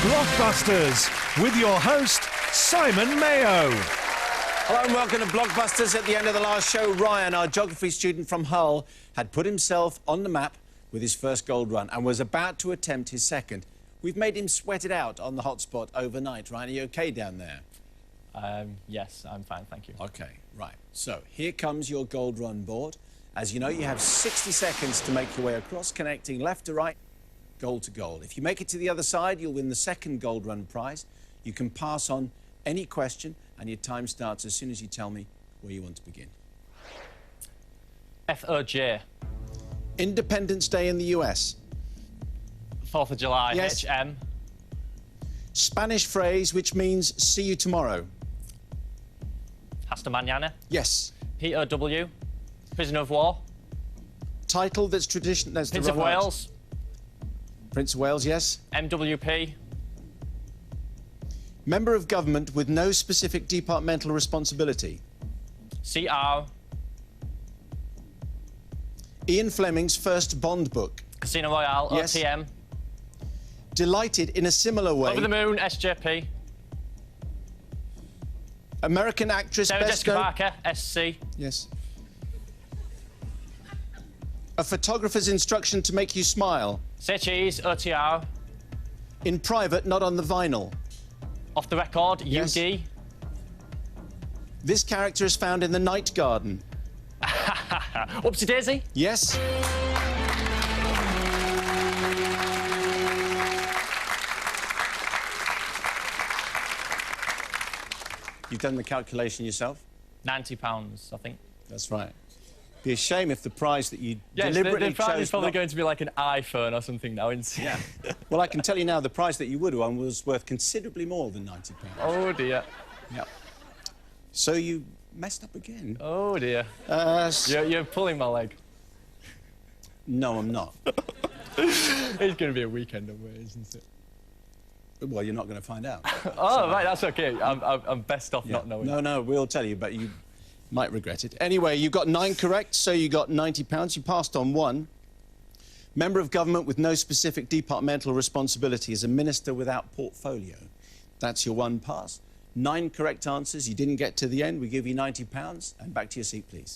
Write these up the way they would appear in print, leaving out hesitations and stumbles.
Blockbusters with your host, Simon Mayo. Hello and welcome to Blockbusters. At the end of the last show, Ryan, our geography student from Hull, had put himself on the map with his first gold run and was about to attempt his second. We've made him sweat it out on the hotspot overnight. Ryan, are you OK down there? Yes, I'm fine, thank you. OK, right. So, here comes your gold run board. As you know, you have 60 seconds to make your way across, connecting left to right, goal to goal. If you make it to the other side, you'll win the second gold run prize. You can pass on any question, and your time starts as soon as you tell me where you want to begin. F-O-J. Independence Day in the US. 4th of July. Yes. H-M. Spanish phrase which means see you tomorrow. Hasta mañana. Yes. P-O-W. Prisoner of war. Title that's tradition. That's Prince the of wrong answer. Wales. Prince of Wales, yes. MWP. Member of government with no specific departmental responsibility. CR. Ian Fleming's first Bond book. Casino Royale. Yes. OTM. Delighted in a similar way. Over the Moon. SJP. American actress Sarah best Jessica known... Parker. SC. Yes. A photographer's instruction to make you smile. Say cheese. OTR. In private, not on the vinyl. Off the record. Yes. UD. This character is found in the Night Garden. Whoopsie Daisy. Yes. You've done the calculation yourself? £90, I think. That's right. Be a shame if the prize that you Yes, deliberately the prize chose is probably not... going to be like an iPhone or something now, isn't it? Yeah. Well, I can tell you now, the prize that you would have won was worth considerably more than £90. Oh, dear. Yeah. So you messed up again. Oh, dear. You're pulling my leg. No, I'm not. It's going to be a weekend away, isn't it? Well, you're not going to find out. Oh, right, that's OK. I'm best off not knowing. No, we'll tell you, but you might regret it. Anyway, you got 9 correct, so you got £90. You passed on 1. Member of government with no specific departmental responsibility is a minister without portfolio. That's your 1 pass. 9 correct answers. You didn't get to the end. We give you £90. And back to your seat, please.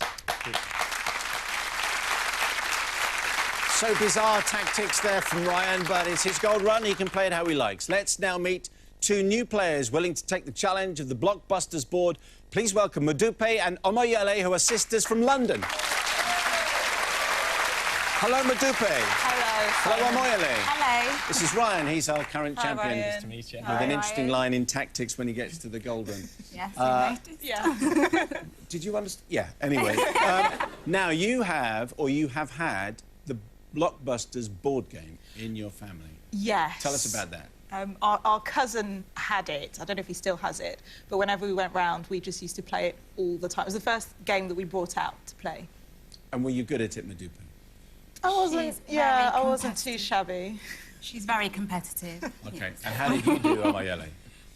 So bizarre tactics there from Ryan, but it's his gold run. He can play it how he likes. Let's now meet 2 new players willing to take the challenge of the Blockbusters board. Please welcome Modupe and Omoyele, who are sisters from London. Hello, Modupe. Hello. Hello, Omoyele. Hello. This is Ryan. He's our current champion. Ryan. Nice to meet you. With Hi, an interesting Ryan. line in tactics when he gets to the gold run. Yes, Yeah. Did you understand? Yeah, anyway. Now, you have had the Blockbusters board game in your family. Yes. Tell us about that. Our cousin had it. I don't know if he still has it, but whenever we went round, we just used to play it all the time. It was the first game that we brought out to play. And were you good at it, Modupe? I wasn't too shabby. She's very competitive. OK. And how did you do, Omoyele?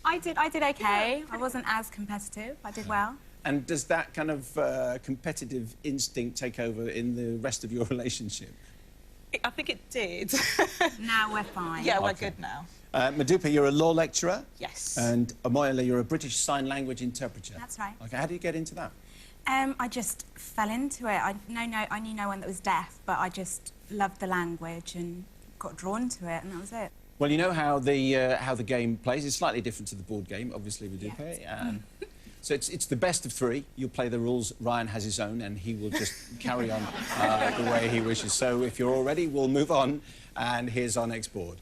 I did okay. I wasn't as competitive. I did well. And does that kind of competitive instinct take over in the rest of your relationship? I think it did. Now we're fine. Yeah, we're Okay. good now. Modupe, you're a law lecturer. Yes. And Omoyele, you're a British Sign Language interpreter. That's right. OK, how did you get into that? I just fell into it. I knew no one that was deaf, but I just loved the language and got drawn to it, and that was it. Well, you know how the game plays. It's slightly different to the board game, obviously, Modupe. Yes. So it's the best of 3. You'll play the rules. Ryan has his own, and he will just carry on the way he wishes. So if you're all ready, we'll move on. And here's our next board.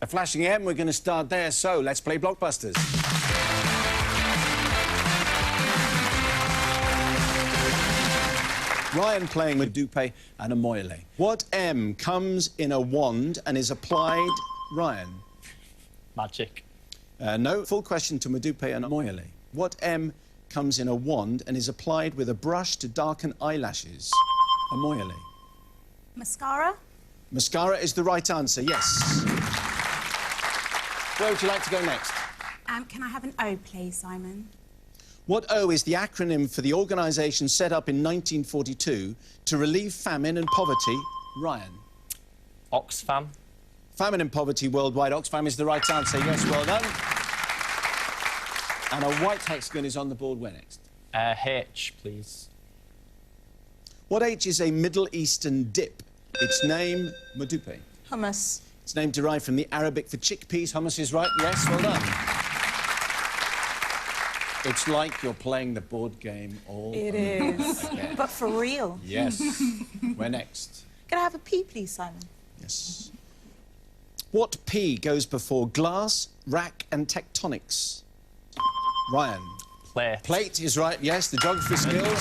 A flashing M. We're going to start there. So let's play Blockbusters. Ryan playing with Modupe and Omoyele. What M comes in a wand and is applied... Ryan? Magic. No. Full question to Modupe and Omoyele. What M comes in a wand and is applied with a brush to darken eyelashes? Omoyele. Mascara? Mascara is the right answer, yes. Where would you like to go next? Can I have an O, please, Simon? What O is the acronym for the organisation set up in 1942 to relieve famine and poverty? Ryan. Oxfam. Famine and poverty worldwide. Oxfam is the right answer. Yes, well done. And a white hexagon is on the board. Where next? H, please. What H is a Middle Eastern dip? Its name, Madupe. Hummus. Its name derived from the Arabic for chickpeas. Hummus is right. Yes, well done. It's like you're playing the board game all It over is. again. But for real. Yes. Where next? Can I have a P, please, Simon? Yes. What P goes before glass, rack and tectonics? Ryan. Plate. Plate is right, yes. The geography skills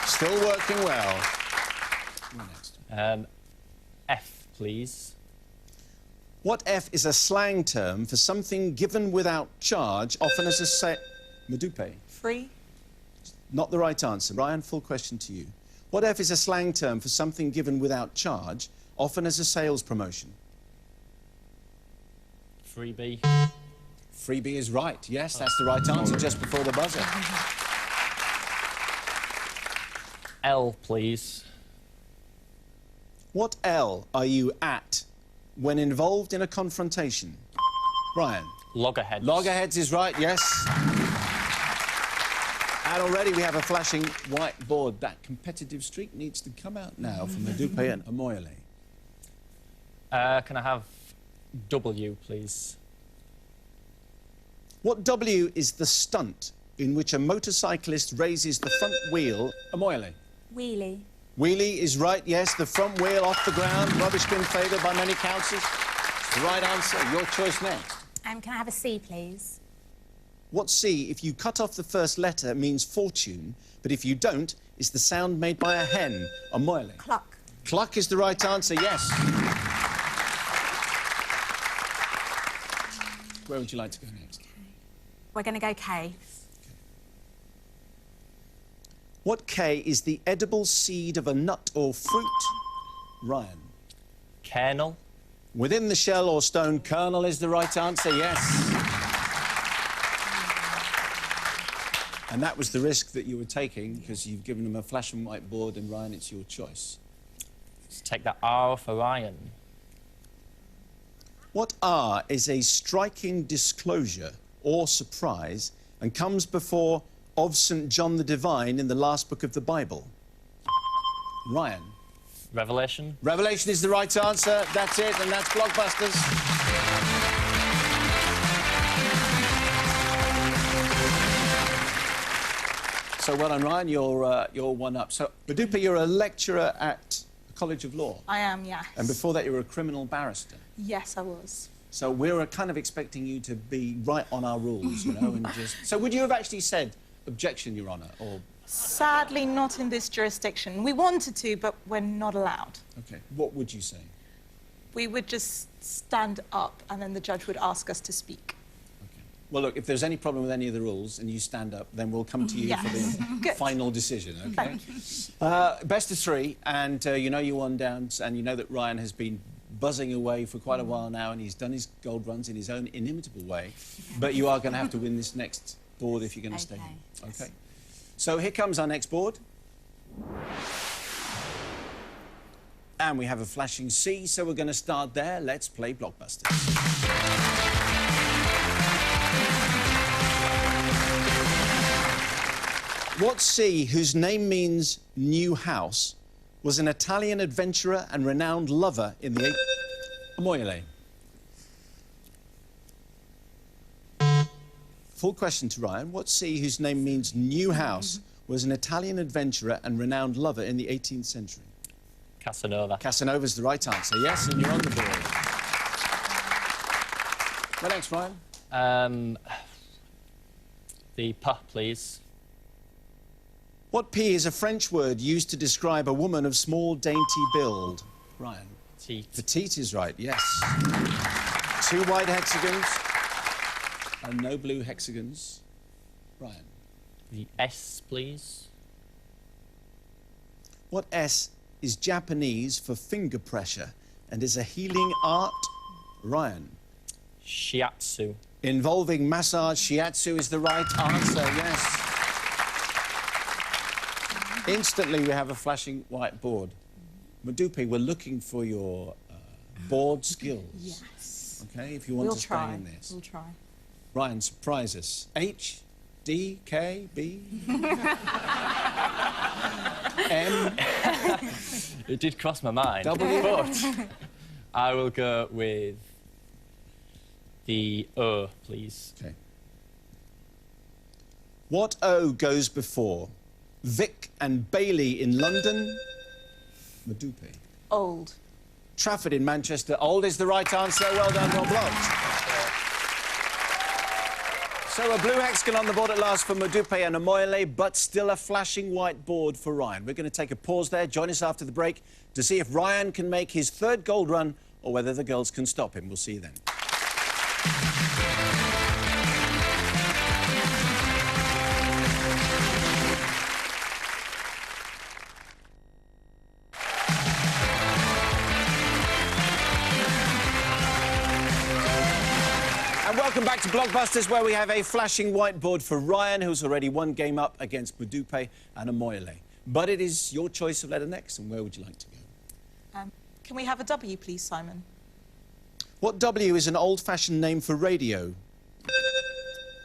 still working well. Where next? F, please. What F is a slang term for something given without charge, often as a Madupe. Free. Not the right answer. Ryan, full question to you. What F is a slang term for something given without charge, often as a sales promotion? Freebie. Freebie is right. Yes, that's the right answer just before the buzzer. L, please. What L are you at when involved in a confrontation? Ryan. Loggerheads. Loggerheads is right, yes. And already we have a flashing white board. That competitive streak needs to come out now from Madupe and Amoyele. Can I have W, please? What W is the stunt in which a motorcyclist raises the front wheel? Amoyele. Wheelie. Wheelie is right, yes. The front wheel off the ground. Rubbish bin favoured by many councils. It's the right answer. Your choice next. Can I have a C, please? What C, if you cut off the first letter, means fortune, but if you don't, it's the sound made by a hen? Amoyele. Cluck. Cluck is the right answer, yes. Where would you like to go next? We're going to go K. What K is the edible seed of a nut or fruit? Ryan. Kernel. Within the shell or stone, kernel is the right answer, yes. And that was the risk that you were taking, because you've given them a flash and white board, and Ryan, it's your choice. Let's take the R for Ryan. What R is a striking disclosure or surprise and comes before of St. John the Divine in the last book of the Bible? Ryan. Revelation. Revelation is the right answer. That's it, and that's Blockbusters. So well done, Ryan. You're one up. So, Madupe, you're a lecturer at the College of Law. I am, yes. And before that, you were a criminal barrister. Yes, I was. So we're kind of expecting you to be right on our rules, you know, and just... So would you have actually said, objection, Your Honour, or... Sadly, not in this jurisdiction. We wanted to, but we're not allowed. OK. What would you say? We would just stand up, and then the judge would ask us to speak. OK. Well, look, if there's any problem with any of the rules and you stand up, then we'll come to you for Yes. the Good. final decision, OK? Best of three, and you know you won down, and you know that Ryan has been buzzing away for quite a while now, and he's done his gold runs in his own inimitable way. But you are going to have to win this next board if you're going to stay here. OK? So here comes our next board. And we have a flashing C, so we're going to start there. Let's play Blockbusters. What C, whose name means new house, was an Italian adventurer and renowned lover in the... Amoyele. Full question to Ryan. What C, whose name means new house, was an Italian adventurer and renowned lover in the 18th century? Casanova. Casanova's the right answer, yes, and you're on the board. What next, Ryan? The P, please. What P is a French word used to describe a woman of small, dainty build? Ryan. Petite. Petite is right, yes. 2 white hexagons and no blue hexagons. Ryan. The S, please. What S is Japanese for finger pressure and is a healing art? Ryan. Shiatsu. Involving massage, shiatsu is the right answer, yes. Instantly, we have a flashing white board. Madupe, we're looking for your board skills. Yes. Okay, if you want We'll to stay try. in this. We'll try. Ryan, surprise us. H, D, K, B, M, It did cross my mind. W. But I will go with the O, please. Okay. What O goes before Vic and Bailey in London? Madupe. Old. Trafford in Manchester. Old is the right answer. Well done, well blocked. So a blue hexagon on the board at last for Madupe and Amoyle, but still a flashing white board for Ryan. We're going to take a pause there. Join us after the break to see if Ryan can make his third gold run or whether the girls can stop him. We'll see you then. And welcome back to Blockbusters, where we have a flashing whiteboard for Ryan, who's already one game up against Madupe and Amoyle. But it is your choice of letter next, and where would you like to go? Can we have a W, please, Simon? What W is an old-fashioned name for radio?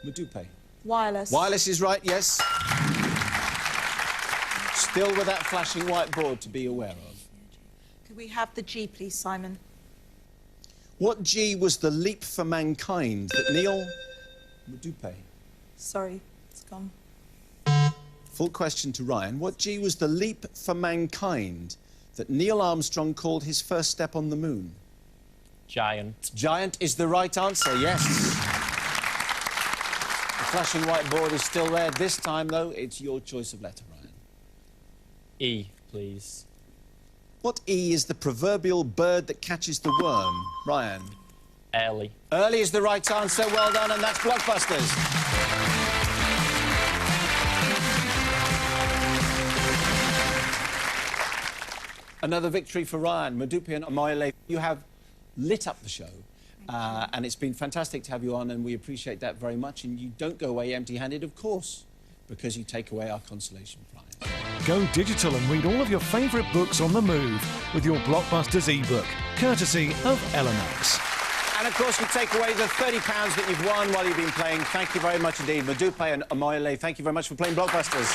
Madupe. Wireless. Wireless is right, yes. Still with that flashing whiteboard to be aware of. Could we have the G, please, Simon? What G was the leap for mankind that Neil... Madupe. Sorry, it's gone. Full question to Ryan. What G was the leap for mankind that Neil Armstrong called his first step on the moon? Giant. Giant is the right answer, yes. The flashing whiteboard is still there. This time, though, it's your choice of letter, Ryan. E, please. What E is the proverbial bird that catches the worm? Ryan. Early. Early is the right answer. Well done, and that's Blockbusters. Another victory for Ryan. Madupe and Amoyle, you have lit up the show. And it's been fantastic to have you on, and we appreciate that very much. And you don't go away empty-handed, of course, because you take away our consolation prize. Go digital and read all of your favourite books on the move with your Blockbusters ebook, courtesy of LMX. And, of course, you take away the £30 that you've won while you've been playing. Thank you very much indeed. Madupe and Amoyle, thank you very much for playing Blockbusters.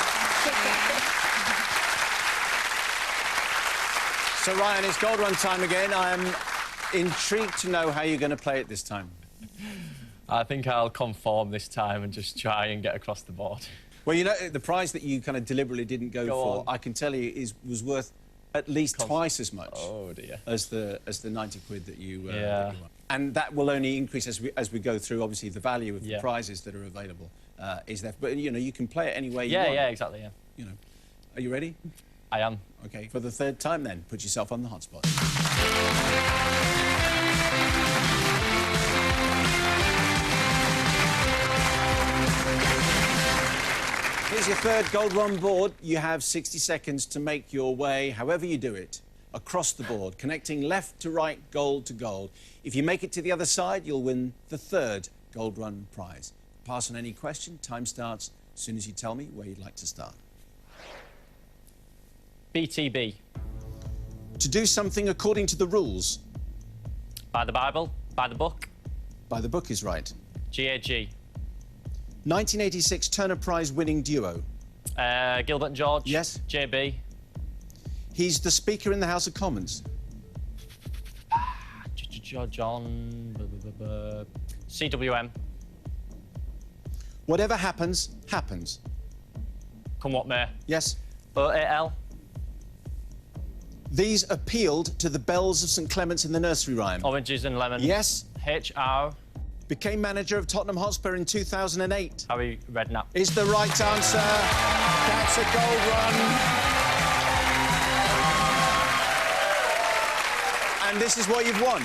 So, Ryan, it's gold run time again. I am intrigued to know how you're going to play it this time. I think I'll conform this time and just try and get across the board. Well, you know, the prize that you kind of deliberately didn't go for, on. I can tell you, was worth at least twice as much Oh, dear. as the 90 quid that you... Yeah. that you won. And that will only increase as we go through. Obviously, the value of the Yeah. prizes that are available is there. But, you know, you can play it any way you Yeah, want. yeah, exactly, yeah. You know. Are you ready? I am. OK. For the third time, then, put yourself on the hotspot. Here's your third gold run board. You have 60 seconds to make your way, however you do it, across the board, connecting left to right, gold to gold. If you make it to the other side, you'll win the third gold run prize. Pass on any question. Time starts as soon as you tell me where you'd like to start. BTB. To do something according to the rules. By the Bible. By the book. By the book is right. GAG. 1986 Turner Prize winning duo. Gilbert and George. Yes. JB. He's the Speaker in the House of Commons. John. CWM. Whatever happens, happens. Come what may. Yes. OAL. These appealed to the bells of St Clement's in the nursery rhyme. Oranges and lemons. Yes. HR. Became manager of Tottenham Hotspur in 2008. Harry Redknapp. Is the right answer. That's a gold run. And this is what you've won.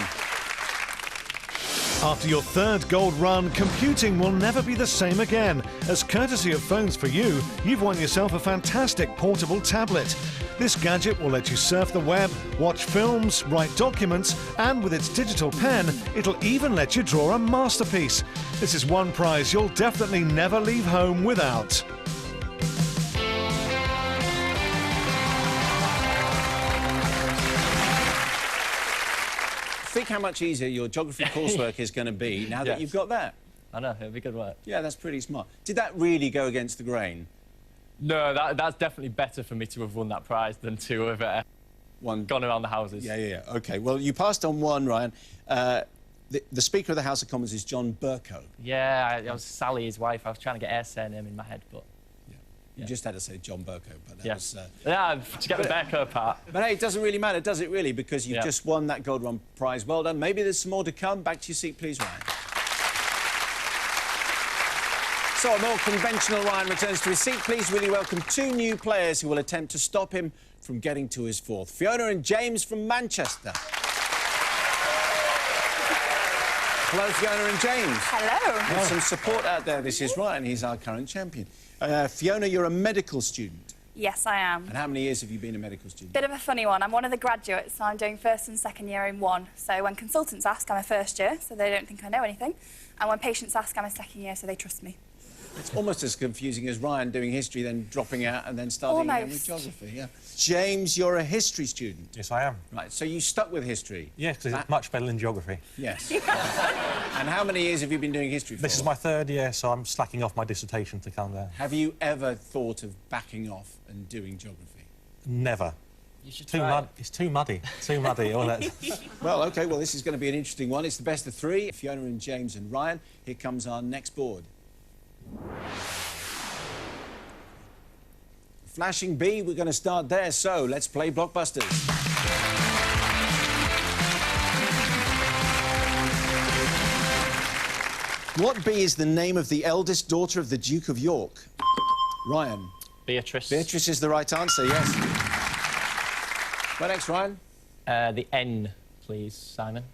After your third gold run, computing will never be the same again. As courtesy of Phones for You, you've won yourself a fantastic portable tablet. This gadget will let you surf the web, watch films, write documents, and with its digital pen, it'll even let you draw a masterpiece. This is one prize you'll definitely never leave home without. think how much easier your geography coursework is going to be now that you've got that. I know, it'll be good work. Yeah, that's pretty smart. Did that really go against the grain? No, that's definitely better for me to have won that prize than to have gone around the houses. Yeah. OK, well, you passed on one, Ryan. The Speaker of the House of Commons is John Bercow. Yeah, I was Sally, his wife. I was trying to get her surname in my head, but... You just had to say John Bercow, but that was... Yeah, to get the Bercow part. But hey, it doesn't really matter, does it really? Because you've just won that Gold Run prize. Well done. Maybe there's some more to come. Back to your seat, please, Ryan. So, a more conventional Ryan returns to his seat. Please really welcome two new players who will attempt to stop him from getting to his fourth. Fiona and James from Manchester. Hello, Fiona and James. Hello. With some support out there, this is Ryan. He's our current champion. Fiona, you're a medical student. Yes, I am. And how many years have you been a medical student? Bit of a funny one. I'm one of the graduates, so I'm doing first and second year in one. So when consultants ask, I'm a first year, so they don't think I know anything. And when patients ask, I'm a second year, so they trust me. It's almost as confusing as Ryan doing history, then dropping out and then starting again with geography. Yeah. James, you're a history student. Yes, I am. Right, so you stuck with history. Yes, because it's much better than geography. Yes. And how many years have you been doing history for? This is my third year, so I'm slacking off my dissertation to come down. Have you ever thought of backing off and doing geography? Never. You should try. It's too muddy. Too muddy. All that. Well, OK, well, this is going to be an interesting one. It's the best of three. Fiona and James and Ryan. Here comes our next board. Flashing B, we're going to start there, so let's play Blockbusters. What B is the name of the eldest daughter of the Duke of York? Ryan. Beatrice. Beatrice is the right answer, yes. Where next, Ryan? The N, please, Simon.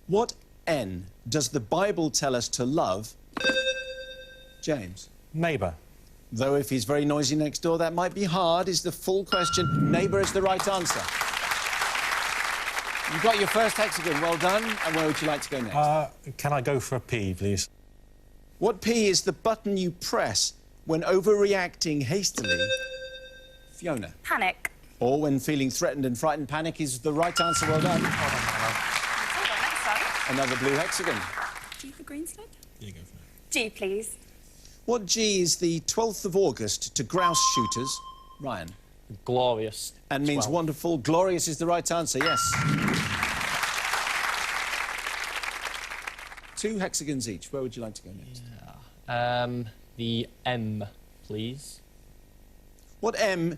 What N does the Bible tell us to love? James. Neighbour. Though if he's very noisy next door, that might be hard, is the full question. Neighbour is the right answer. You've got your first hexagon, well done. And where would you like to go next? Can I go for a P, please? What P is the button you press when overreacting hastily? Fiona. Panic. Or when feeling threatened and frightened. Panic is the right answer, well done. Another blue hexagon. G for green slide? You go for it. G, please. What G is the 12th of August to grouse shooters? Ryan. Glorious. And means 12. wonderful. Glorious is the right answer, yes. 2 hexagons each. Where would you like to go next? The M, please. What M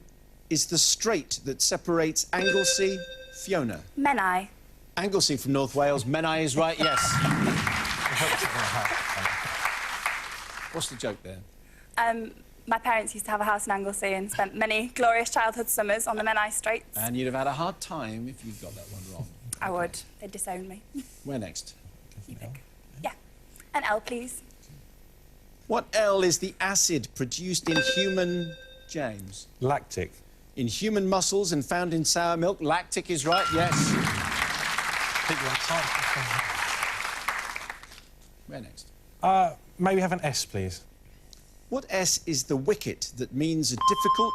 is the strait that separates Anglesey? Fiona. Menai. Anglesey from North Wales. Menai is right, yes. What's the joke there? My parents used to have a house in Anglesey and spent many glorious childhood summers on the Menai Straits. And you'd have had a hard time if you'd got that one wrong. I would. They'd disown me. Where next? You pick. Yeah. An L, please. What L is the acid produced in human... James? Lactic. In human muscles and found in sour milk. Lactic is right, yes. Where next? Maybe have an S, please. What S is the wicket that means a difficult...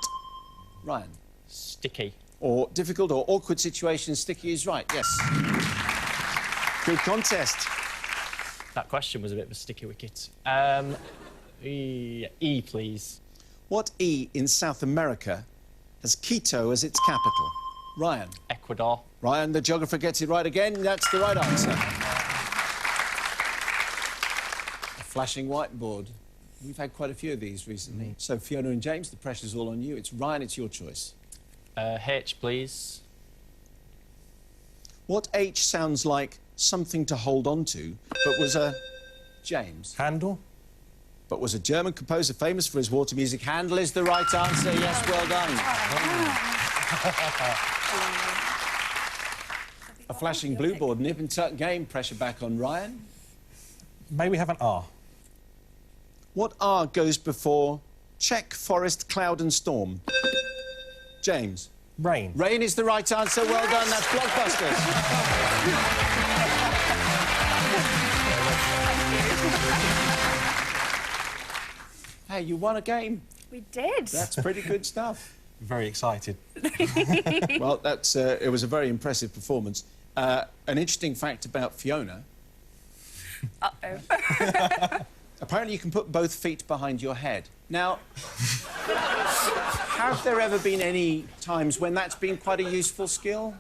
Ryan? Sticky. Or difficult or awkward situation. Sticky is right, yes. Good contest. That question was a bit of a sticky wicket. E, please. What E in South America has Quito as its capital? Ryan? Ecuador. Ryan, the geographer, gets it right again. That's the right answer. A flashing whiteboard. We've had quite a few of these recently. So, Fiona and James, the pressure's all on you. It's Ryan, it's your choice. H, please. What H sounds like something to hold on to, but was a... James? Handle. But was a German composer famous for his water music. Handel is the right answer. Yes, well done. A flashing blue board. Nip and tuck game. Pressure back on Ryan. Maybe have an R. What R goes before check, forest, cloud and storm? James? Rain. Rain is the right answer. Well done. That's Blockbusters. Hey, you won a game. We did. That's pretty good stuff. Very excited. Well, it was a very impressive performance. An interesting fact about Fiona. Uh-oh. Apparently you can put both feet behind your head. Now, have there ever been any times when that's been quite a useful skill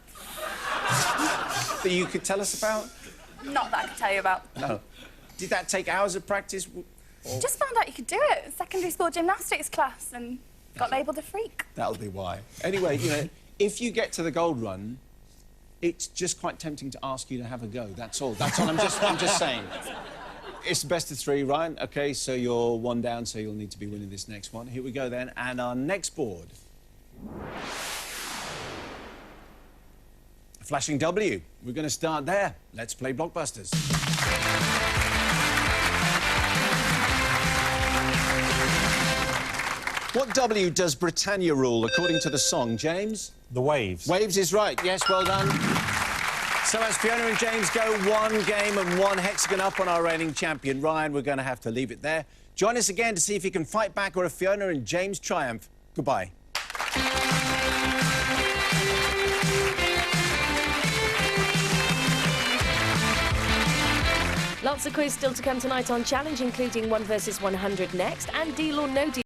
that you could tell us about? Not that I could tell you about. No. Did that take hours of practice? Just found out you could do it in secondary school gymnastics class and got labelled a freak. That'll be why. Anyway, you know, if you get to the gold run, it's just quite tempting to ask you to have a go. That's all. That's all. I'm just saying. It's the best of 3, Ryan. OK, so you're 1 down, so you'll need to be winning this next one. Here we go, then. And our next board. Flashing W. We're going to start there. Let's play Blockbusters. What W does Britannia rule, according to the song, James? The waves. Waves is right. Yes, well done. So as Fiona and James go 1 game and 1 hexagon up on our reigning champion, Ryan, we're going to have to leave it there. Join us again to see if he can fight back or if Fiona and James triumph. Goodbye. Lots of quiz still to come tonight on Challenge, including 1 versus 100 next, and Deal or No Deal.